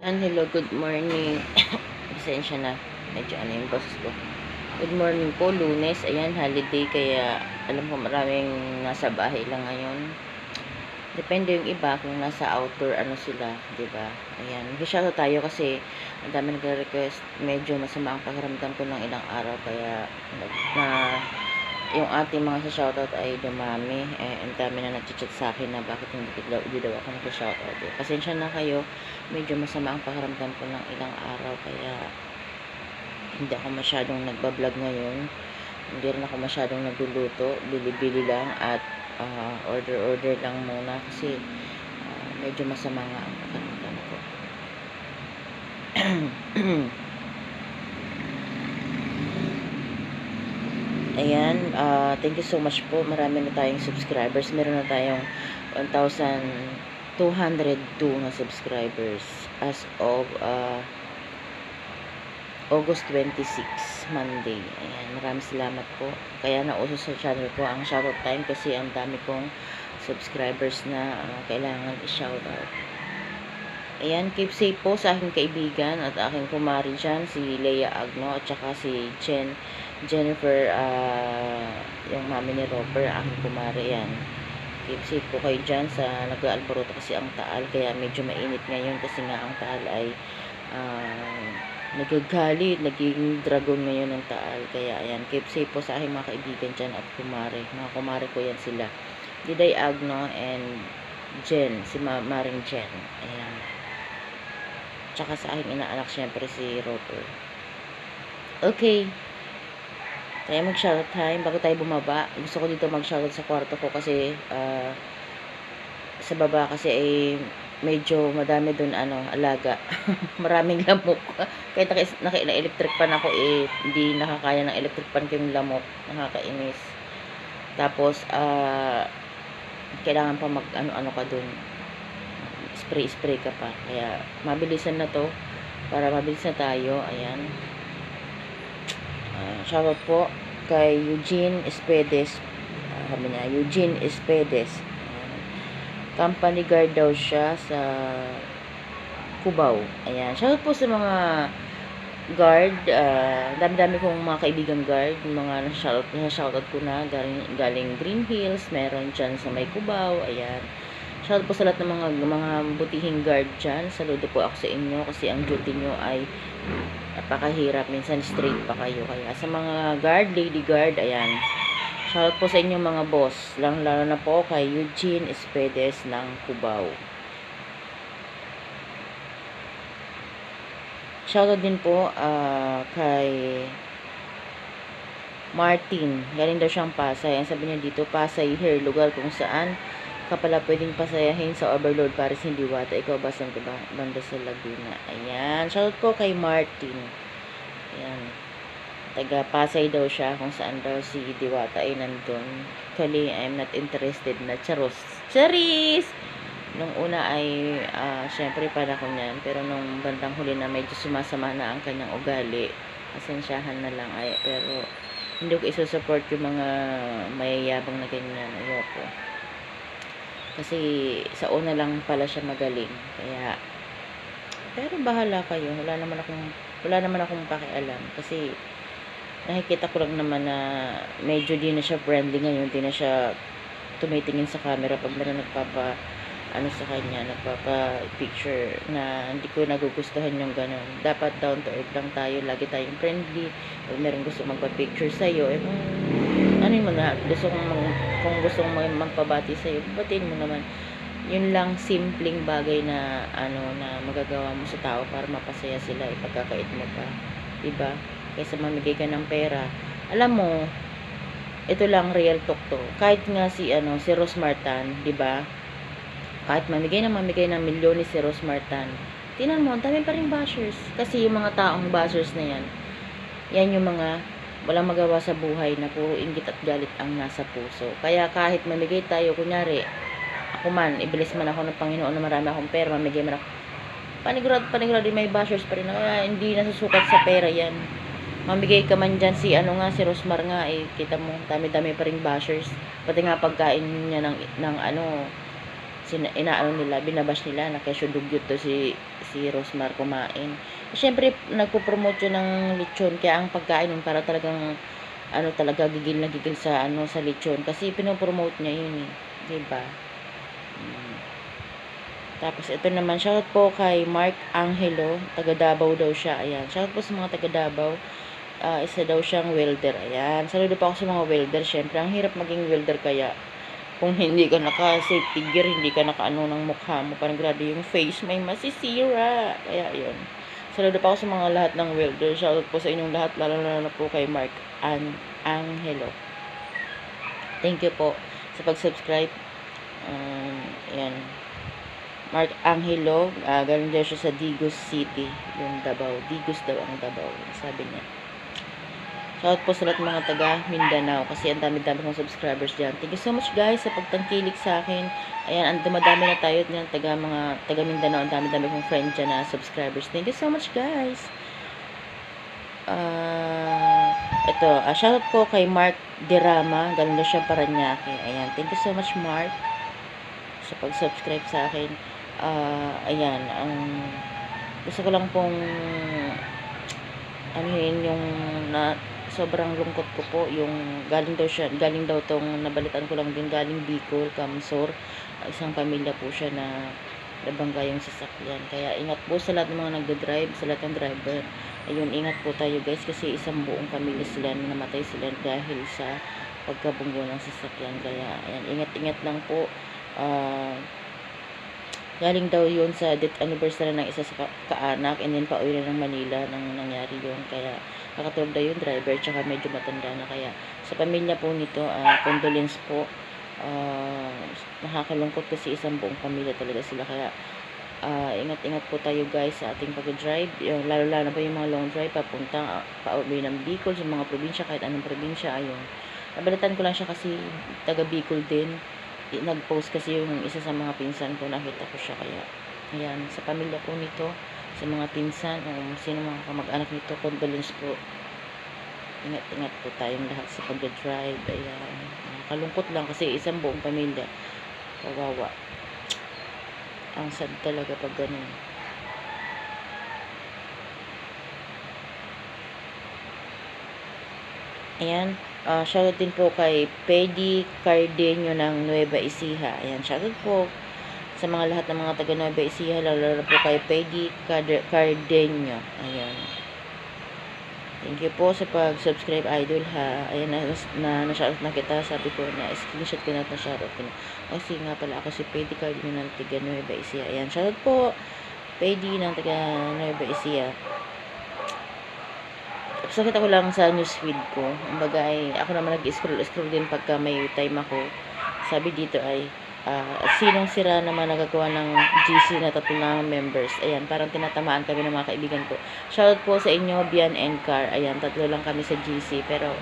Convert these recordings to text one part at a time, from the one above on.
Hello, good morning. Pasensya na, medyo yung boses ko. Good morning po, Lunes. Ayan, holiday, kaya alam ko maraming nasa bahay lang ngayon. Depende yung iba kung nasa outdoor ano sila, 'di ba? Ayan, mag-shoutout tayo kasi ang dami nagre-request. Medyo masama ang pakiramdam ko ng ilang araw kaya na yung ating mga sa shoutout ay dumami. Ang dami na nag-chat sa akin na bakit hindi daw ako nag-shoutout. Pasensya na kayo, medyo masama ang pakiramdam ko ng ilang araw kaya hindi ako masyadong nagbablog ngayon. Hindi rin ako masyadong nagluluto, bili-bili lang at order lang muna kasi medyo masama nga ang pakiramdam ko. Ayan, thank you so much po. Marami na tayong subscribers. Meron na tayong 1,202 na subscribers as of August 26, Monday. Ayan, maraming salamat po. Kaya nauso sa channel ko ang shoutout time kasi ang dami kong subscribers na kailangan i-shoutout. Ayan, keep safe po sa aking kaibigan at aking kumari dyan, si Leia Agno at saka si Jennifer, yung mami ni Robert, aking kumari. Yan, keep safe po kayo dyan sa nag-aalboroto kasi ang Taal, kaya medyo mainit ngayon kasi nga ang Taal ay nagagalit, naging dragon ngayon ng Taal. Kaya ayan, keep safe po sa aking mga kaibigan dyan at kumari. Mga kumari ko yan sila, Diday Agno and Jen, si Maring Jen. Ayan, tsaka sa aking inaanak syempre si Roper. Okay, tayo mag-shoutout time bago tayo bumaba. Gusto ko dito mag-shoutout sa kwarto ko kasi sa baba kasi ay medyo madami dun alaga. Maraming lamok. Kahit naka-electric pan ako hindi nakakaya ng electric pan ko yung lamok. Nakakainis. Tapos kailangan pa mag ano ka dun, spray ka pa. Kaya mabilisan na to para mabilis na tayo. Ayan, shoutout po kay Eugene Espedes. Sabi niya, Eugene Espedes, company guard daw siya sa Cubao. Ayan, shoutout po sa mga guard. Dami-dami kong mga kaibigan guard, mga shoutout ko na galing Green Hills, meron dyan sa may Cubao. Ayan, shoutout po sa lahat ng mga butihing guard dyan. Saludo po ako sa inyo kasi ang duty nyo ay napakahirap, minsan straight pa kayo. Kaya sa mga guard, lady guard, ayan, shoutout po sa inyo mga boss, lalo na po kay Eugene Espedes ng Cubao. Shoutout din po kay Martin, galing daw siyang Pasay. Ang sabi niya dito, Pasay here, lugar kung saan ka pala pwedeng pasayahin sa Overload Paris hindi Diwata. Ikaw ba saan ka ba? Banda sa Laguna. Ayan, shoutout po kay Martin. Ayan, taga Pasay daw siya, kung saan daw si Diwata ay nandun. Actually, I'm not interested na charis! Nung una ay syempre para ko niyan, pero nung bandang huli na medyo sumasama na ang kanyang ugali, asensyahan na lang ay, pero hindi ko isusupport yung mga mayayabang na ganyan. Ayoko. Kasi sa una lang pala siya magaling. Kaya, pero bahala kayo. Wala naman akong pakialam. Kasi, nakikita ko lang naman na medyo di na siya friendly ngayon. Di na siya tumitingin sa camera pag meron sa kanya, nagpapa-picture na hindi ko nagugustuhan yung ganun. Dapat down to earth lang tayo. Lagi tayong friendly. Pag meron gusto magpa-picture sa'yo, ano mo na, kung gusto mong magpabati sa'yo, batiin mo naman. Yun lang, simpleng bagay na na magagawa mo sa tao para mapasaya sila, ipagkakait mo pa, diba? Kaysa mamigay ka ng pera. Alam mo, ito lang, real talk to. Kahit nga si Ros Martan, diba? Kahit mamigay ng milyones si Ros Martan, tingnan mo, ang dami pa rin bashers. Kasi yung mga taong bashers na yan yung mga walang magawa sa buhay na puro inggit at galit ang nasa puso. Kaya kahit mamigay tayo, kunyari, ako man, ibilis man ako ng Panginoon na marami akong pera, mamigay man ako, panigurado may bashers pa rin. Kaya hindi nasusukat sa pera yan. Mamigay ka man dyan si si Rosmar nga, kita mo, dami-dami pa rin bashers. Pati nga pagkain niya ng inaano nila, binabash nila na kesyo dugyot to si Rosmar kumain. Siyempre, nagpo-promote yun ng lechon, kaya ang pagkain nun para talagang ano talaga gigil na gigil sa ano sa lechon kasi pinopromote niya yun eh, 'di ba? Tapos ito naman, shoutout po kay Mark Angelo, taga Davao daw siya. Ayan, shoutout po sa mga taga Davao. Isa daw siyang welder. Ayan, saludo pa ako sa mga welder. Syempre, ang hirap maging welder kaya kung hindi ka naka-safety gear, hindi ka naka-ano ng mukha mo, parang grabe yung face may masisira. Kaya yun. Saludo pa ako sa mga lahat ng welder. Shoutout po sa inyong lahat, lalo na po kay Mark Angelo. Thank you po sa pag-subscribe. Ayan. Mark Angelo, galing daw siya sa Digos City, yung Davao. Digos daw ang Davao, sabi niya. Shoutout po sa lahat mga taga Mindanao kasi ang dami-dami kong subscribers dyan. Thank you so much guys sa pagtangkilik sa akin. Ayan, ang dumadami na tayo dyan, taga Mindanao. Ang dami-dami kong friend dyan na subscribers. Thank you so much guys. Ito, shoutout po kay Mark Derama, galing daw siya Paranaque. Ayan, thank you so much Mark sa pag-subscribe sa akin. Ayan, gusto ko lang pong anuhin yung sobrang lungkot ko po yung galing daw tong nabalitan ko lang din galing Bicol, Kamsor, isang pamilya po siya na nabangga yung sasakyan. Kaya ingat po sa lahat ng mga nagda-drive, sa lahat ng driver. Ayun, ingat po tayo guys kasi isang buong pamilya sila, namatay sila dahil sa pagkabunggo ng sasakyan. Kaya ayan, ingat-ingat lang po. Galing daw yun sa death anniversary ng isa sa kaanak and then pauwi na ng Manila nang nangyari yun. Kaya nakatulog daw yung driver tsaka medyo matanda na. Kaya sa pamilya po nito, condolence po. Nakakalungkot kasi isang buong pamilya talaga sila. Kaya ingat-ingat po tayo guys sa ating pag-drive. Lalo-lalo pa yung mga long drive pauwi ng Bicol sa mga probinsya, kahit anong probinsya. Ayun. Nabalitan ko lang siya kasi taga Bicol din. Nag-post kasi yung isa sa mga pinsan ko, nakita ko siya. Kaya ayan, sa pamilya po nito, sa mga pinsan o sino mga kamag-anak nito, condolence po. Ingat-ingat po tayong lahat sa pag-drive. Ayan, kalungkot lang kasi isang buong pamilya, kawawa. Ang sad talaga pag ganun. Ayan, shoutout din po kay Pedi Cardenio ng Nueva Ecija. Ayan, shoutout po sa mga lahat ng mga taga Nueva Ecija, lalo po kay Pedi Cardenio. Ayan. Thank you po sa pag-subscribe idol ha. Ayan, na-shoutout na kita. Sabi ko na screenshot ko na shoutout ko na. Kasi nga pala ako si Pedi Cardenio ng taga Nueva Ecija. Ayan, shoutout po Pedi ng taga Nueva Ecija. So, kita ko lang sa newsfeed ko. Kumbaga ay, ako naman nag-scroll din pagka may time ako. Sabi dito ay, sinong sira naman nagagawa ng GC na 3 na members. Ayan, parang tinatamaan kami ng mga kaibigan ko. Shoutout po sa inyo, Bian and Car. Ayan, 3 lang kami sa GC. Pero,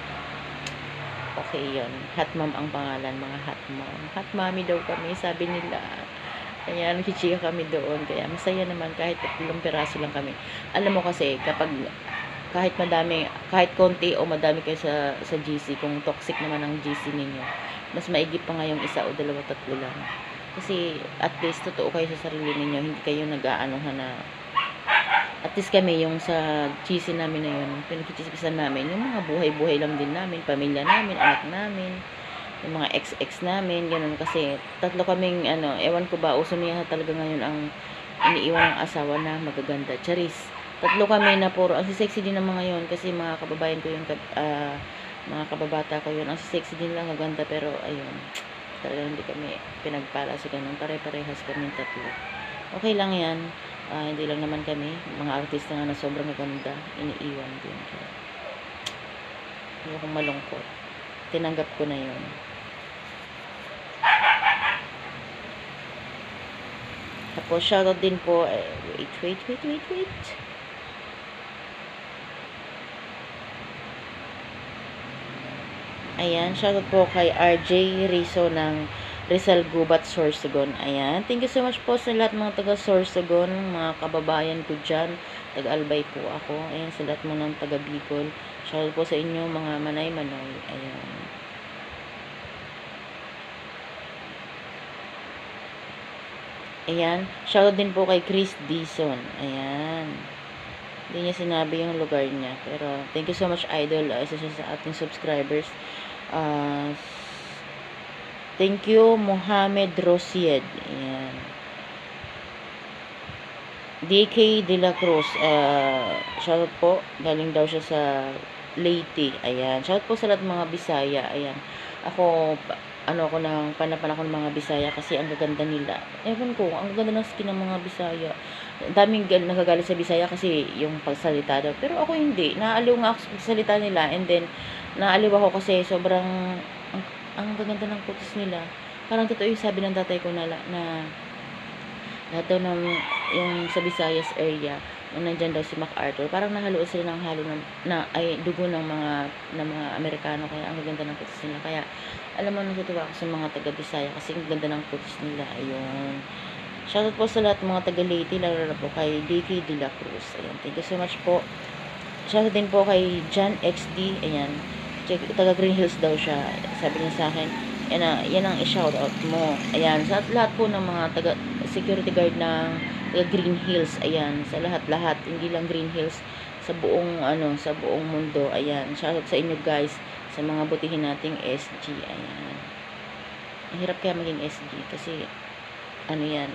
okay yun. Hot mom ang pangalan, mga hot mom. Hot mommy daw kami, sabi nila. Ayan, kichika kami doon. Kaya masaya naman kahit 3 piraso lang kami. Alam mo kasi, kapag kahit konti o madami kayo sa GC, kung toxic naman ang GC ninyo, mas maigip pa nga yung 1 o 2, 3 lang. Kasi at least totoo kayo sa sarili ninyo, hindi kayo nag-aanuhan na at least kami yung sa GC namin na yun, pinagkichismisan namin yung mga buhay-buhay lang din namin, pamilya namin, anak namin, yung mga ex-ex namin, ganun. Kasi 3 kaming ewan ko ba, uso niya talaga ngayon ang iniiwan ng asawa na magaganda, charis. 3 kami na puro, ang sexy din ng mga yun, kasi mga kababayan ko yung, mga kababata ko yun, ang sexy din lang, maganda, pero ayun, talaga hindi kami pinagpala sa ganun, pare-parehas kami 3. Okay lang yan, hindi lang naman kami, mga artista nga na sobrang maganda, iniiwan din. Hindi akong malungkot, tinanggap ko na yun. Tapos shoutout din po, wait. Ayan, shoutout po kay RJ Rizo ng Rizal Gubat, Sorsogon. Ayan, thank you so much po sa lahat mga taga Sorsogon, mga kababayan ko dyan. Taga-Albay po ako. Ayan, sa lahat mga taga Bicol. Shoutout po sa inyo mga manay-manay. Ayan. Ayan. Shoutout din po kay Chris Dison. Ayan. Hindi niya sinabi yung lugar niya. Pero, thank you so much, Idol. Isa siya sa ating subscribers. Uh, thank you, Mohamed Rosied. Ayan. DK De La Cruz. Shoutout po. Galing daw siya sa Leyte. Ayan. Shoutout po sa lahat ng mga Bisaya. Ayan. Ako ng panapan ako ng mga Bisaya kasi ang gaganda nila. Ewan ko, ang gaganda ng skin ng mga Bisaya. Daming nagagalit sa Bisaya kasi yung pagsalita daw. Pero ako hindi. Naaliw nga ako sa pagsalita nila, and then naaliw ako kasi sobrang ang gaganda ng kutis nila. Parang totoo yung sabi ng tatay ko na lahat daw ng yung sa Visayas area nung nandyan daw si MacArthur, parang nahaluan sila ng halo ay dugo ng mga Amerikano, kaya ang ganda ng kutis nila. Kaya alam mo, natutuwa ako sa mga taga Bisaya kasi ang ganda ng kutis nila. Ayun, shoutout po sa lahat mga taga Leyte, lalo na po kay DK De La Cruz. Ayan, thank you so much po. Shoutout din po kay John XD. Ayan, taga Green Hills daw siya, sabi niya sa akin. Yan ang i-shoutout mo. Ayan, sa lahat po ng mga taga security guard ng Green Hills. Ayan, sa lahat-lahat, hindi lang Green Hills, sa buong mundo. Ayan, shoutout sa inyo guys, sa mga butihin nating SG. Ayan, mahirap kaya maging SG kasi yan,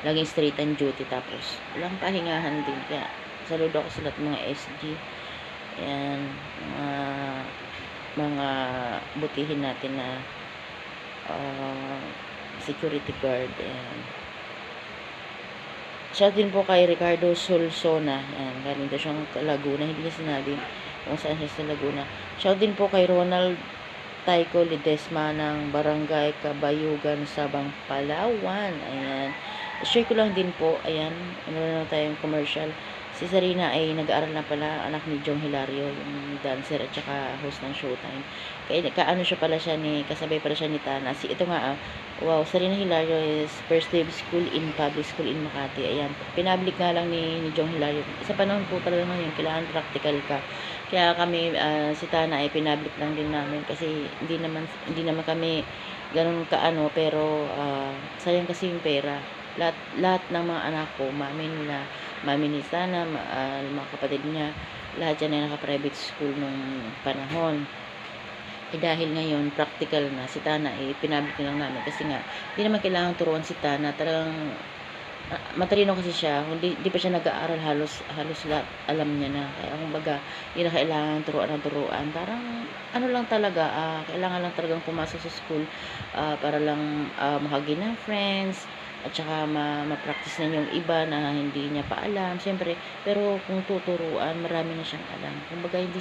laging straight and duty, tapos walang pahingahan din. Kaya saludo ako sa lahat ng mga SG. Ayan, mga butihin natin na security guard. Ayan, shout din po kay Ricardo Solsona. Ayan, galing daw siyang Laguna, hindi niya sinabi kung saan siya sa Laguna. Shout din po kay Ronald Taiko Ledesma ng Barangay Kabayugan, Sabang, Palawan. Ayan, share ko lang din po. Ayan, na tayong commercial. Si Sarina ay nag-aaral na pala, anak ni Jong Hilario, yung dancer at saka host ng Showtime. Kaya kasabay pala siya ni Tana. Ito nga, wow, Sarina Hilario is first day of school in public school in Makati. Ayan, pinablik nga lang ni Jong Hilario. Sa panahon po talaga ngayon, kailangan practical ka. Kaya kami, si Tana ay pinablik lang din namin kasi hindi naman kami ganun kaano, pero sayang kasi yung pera. Lahat ng mga anak ko, mami ni Sana, mga kapatid niya, lahat yan ay naka-private school nung panahon. Dahil ngayon practical na, si Tana pinablik lang namin kasi nga hindi naman kailangan turuan si Tana. Talagang matalino kasi siya, hindi pa siya nag-aaral, halos lahat alam niya na. Kaya kumbaga hindi na kailangan turuan. Parang lang talaga, kailangan lang talagang pumasok sa school para lang makagin ng friends, at saka ma-practice na yung iba na hindi niya pa alam, siyempre. Pero kung tuturuan, marami na siyang alam. Kumbaga hindi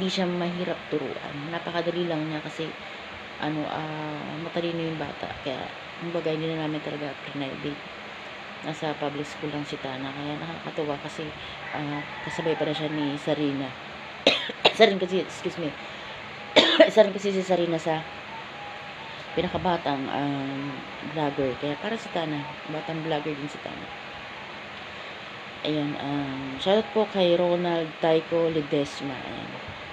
siya mahirap turuan. Napakadali lang niya kasi matalino yung bata. Kaya kumbaga hindi na namin talaga private. Nasa public school lang si Tana. Kaya nakakatuwa kasi kasabay pa na siya ni Sarina. Isa rin kasi si Sarina sa pinakabatang vlogger. Kaya para si Tana, batang vlogger din si Tana. Ayan, shoutout po kay Ronald Taiko Ledesma. Ayan,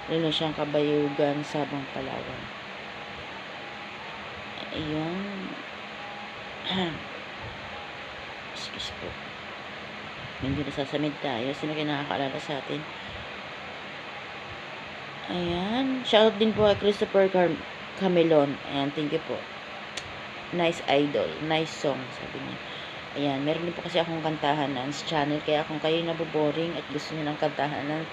lalo siyang Kabayugan, Sabang, Palawan. Ayan. Excuse po, hindi nasasamid tayo. Sino kayo nakakaalala sa atin? Ayan, shoutout din po kay Christopher Camelon. Ayan, thank you po. Nice idol, nice song, sabi niya. Ayan, meron din po kasi akong kantahanan sa channel. Kaya kung kayo naboboring at gusto niyo ng kantahanan,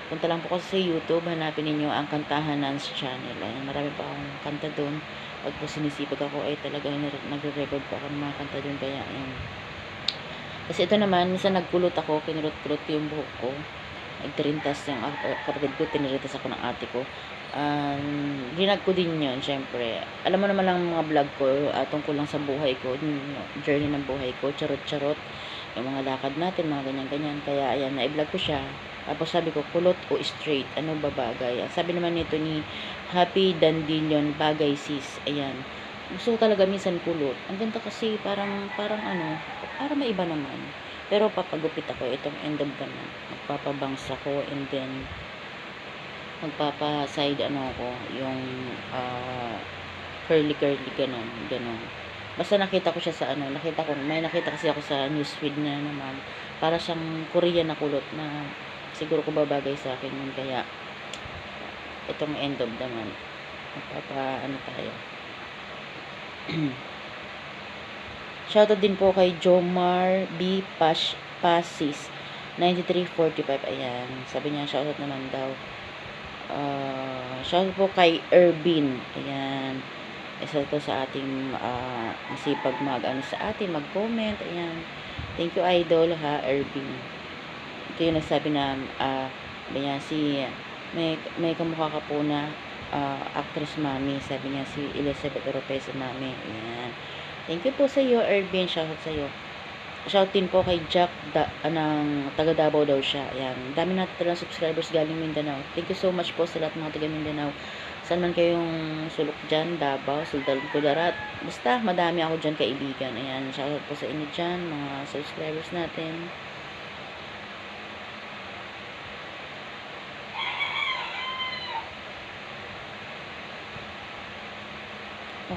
punta lang po kasi sa YouTube, hanapin niyo ang kantahanan sa channel. Ayan, marami pa akong kanta doon. Pag po sinisipag ako ay talagang nagre-record po ako ng mga kanta doon. Kaya ayan, kasi ito naman, minsan nagkulot ako, kinulot-kulot ko yung buhok ko, nagtirintas yung kapatid ko, tinirintas ako ng ate ko. Ginag ko din yun, syempre. Alam mo naman lang mga vlog ko, tungkol lang sa buhay ko, journey ng buhay ko, charot-charot, yung mga lakad natin, mga ganyan-ganyan. Kaya ayan, na-vlog ko siya. Tapos sabi ko, kulot o straight, ano ba bagay? Sabi naman nito ni Happy Dandilion, bagay sis. Ayan, gusto ko talaga minsan kulot. Ang ganda kasi parang para maiba naman. Pero papagupit ako itong end of the month. Magpapabangs ako, and then magpapa-side ako, yung curly ganon. Basta nakita ko siya sa ano, may nakita kasi ako sa newsfeed na naman, para siyang Korean na kulot na siguro ko babagay sa akin yun, kaya itong end of the month, ano tayo. Shoutout din po kay Jomar B. Pasis 9345. Ayan, sabi niya shoutout naman daw. Shoutout po kay Ervin. Ayan, isa to sa ating masipag sa atin, mag-comment. Ayan, thank you idol ha, Ervin. Ito yung nagsabi na ayan, may kamukha ka po na actress mami, sabi niya si Elizabeth Oropesa mami. Ayan, thank you po sa iyo Ervin, shoutout sa iyo. Shout din po kay Jack ng taga Davao daw siya. Ayan, dami natin ng subscribers galing Mindanao. Thank you so much po sa lahat ng mga taga Mindanao. Saan man kayong sulok dyan, Davao, Sultan Kudarat, basta madami ako dyan kaibigan. Ayan, shoutout po sa inyo dyan, mga subscribers natin.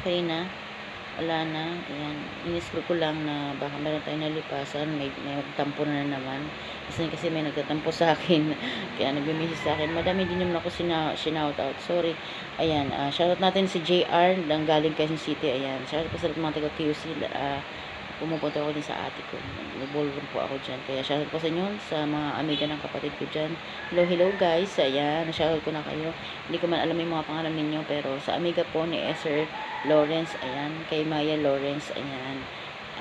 Okay na, wala na. Ayan, iniscroll ko lang na baka meron tayong nalipasan, may magtampo na naman kasi may nagtatampo sa akin kaya nagme-message sa akin, madami din naman ako shinout out, sorry. Ayan, shoutout natin si JR ng galing Quezon City. Ayan, shoutout po sa mga taga QC. Pumupunta ako din sa ate ko, nag-ballroom po ako dyan, kaya shoutout po sa inyo, sa mga amiga ng kapatid ko dyan. Hello guys. Ayan, shoutout ko na kayo, hindi ko man alam yung mga pangalan ninyo, pero sa amiga po ni Esther Lawrence, ayan, kay Maya Lawrence, ayan,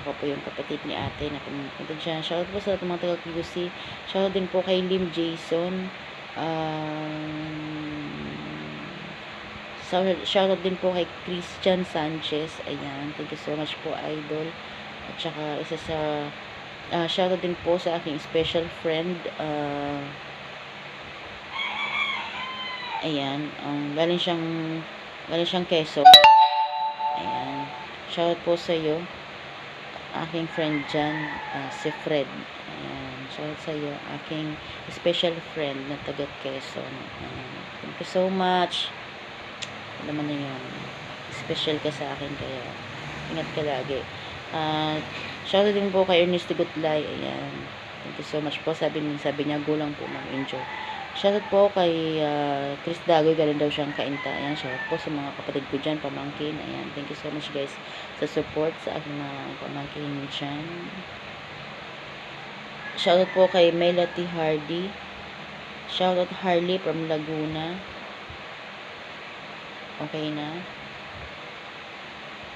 ako po yung kapatid ni ate na pumunta dyan. Shoutout po sa mga taga QC. Shoutout din po kay Lim Jason. Shoutout din po kay Christian Sanchez. Ayan, thank you so much po idol. At saka isa sa shoutout din po sa aking special friend, ayan, galing siyang Quezon. Ayan, shoutout po sa iyo, aking friend dyan, si Fred. Ayan, shoutout sa iyo, aking special friend na taga Quezon. Ayan, thank you so much. Alam mo na yun, special ka sa akin, kaya ingat ka lagi. Shoutout din po kay Ernest Gutlay. Ayan, thank you so much po. Sabi niya gulang po, enjoy. Shoutout po kay Chris Dagoy, galing daw siyang Kainta. Ayan, shoutout po sa mga kapatid ko dyan, pamangkin. Ayan, thank you so much guys sa support sa aking mga pamangkin dyan. Shoutout po kay Melody Hardy. Shoutout Harley from Laguna. Okay na.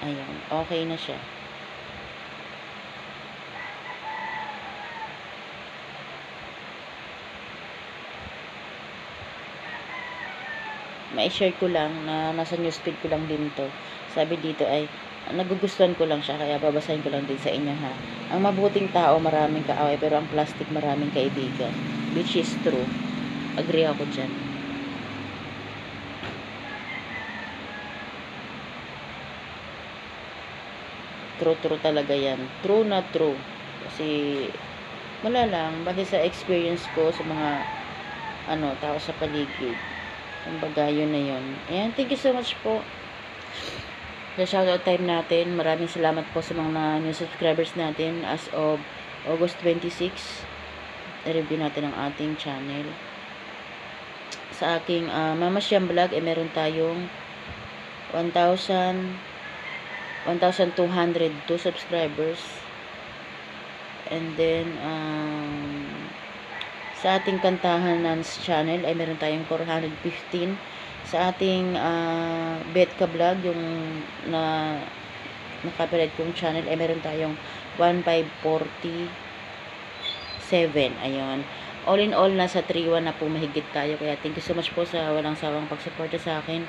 Ayan, okay na siya. Ma-share ko lang na nasa newsfeed ko lang din to. Sabi dito ay nagugustuhan ko lang siya, kaya babasahin ko lang din sa inyo ha. Ang mabuting tao maraming kaaway, pero ang plastic maraming kaibigan, which is true. Agree ako dyan. True talaga yan. True na true. Kasi wala lang, base sa experience ko sa mga tao sa paligid. Kumbaga, yun na yun. Ayan, thank you so much po sa shoutout time natin. Maraming salamat po sa mga new subscribers natin as of August 26. I-review natin ang ating channel. Sa aking Mama Siyam Vlog, meron tayong 1,202 subscribers. And then, sa ating Kantahanan's channel ay meron tayong 415. Sa ating Betka Vlog, yung na-copyright kong channel, ay meron tayong 1547. Ayun. All in all, nasa 3-1 na po mahigit tayo. Kaya thank you so much po sa walang sawang pagsuporta sa akin.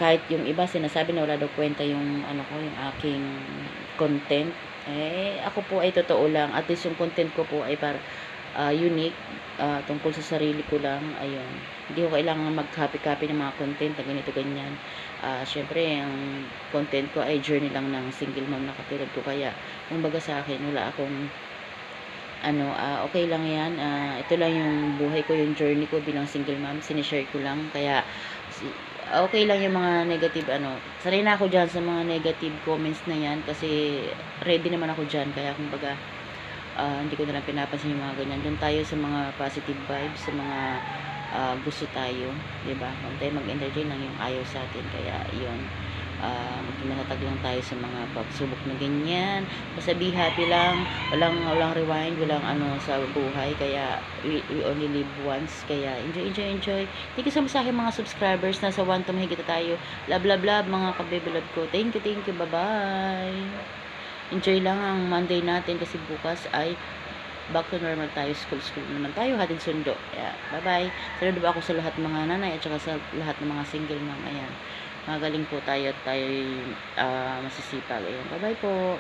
Kahit yung iba sinasabi na wala daw kwenta yung yung aking content, ako po ay totoo lang. At least yung content ko po ay para unique, tungkol sa sarili ko lang. Ayun, hindi ko kailangan mag-copy ng mga content na ganito ganyan. Syempre ang content ko ay journey lang ng single mom na katulad ko, kaya kumbaga sa akin wala akong okay lang yan. Ito lang yung buhay ko, yung journey ko bilang single mom, sinishare ko lang. Kaya okay lang yung mga negative ano. Sanay na ako diyan sa mga negative comments na yan kasi ready naman ako diyan. Kaya kumbaga, hindi ko na lang pinapansin yung mga ganyan. Doon tayo sa mga positive vibes, sa mga gusto tayo, 'di ba? Huwag tayo mag-entertain lang yung ayaw sa atin. Kaya 'yun. Maging matatag lang tayo sa mga pagsubok na ganyan. Basta be happy lang. Walang rewind, walang ano sa buhay. Kaya we only live once. Kaya enjoy. Thank you so much sa aking mga subscribers. Nasa 1 to mahigit na tayo. Love, mga kabebilab ko. Thank you. Bye-bye. Enjoy lang ang Monday natin kasi bukas ay back to normal tayo. School naman tayo. Hatid sundo. Kaya, bye-bye. Saludo ako sa lahat ng mga nanay at saka sa lahat ng mga single mom. Ayan. Magaling po tayo at tayo masisipag. Ayan. Bye-bye po.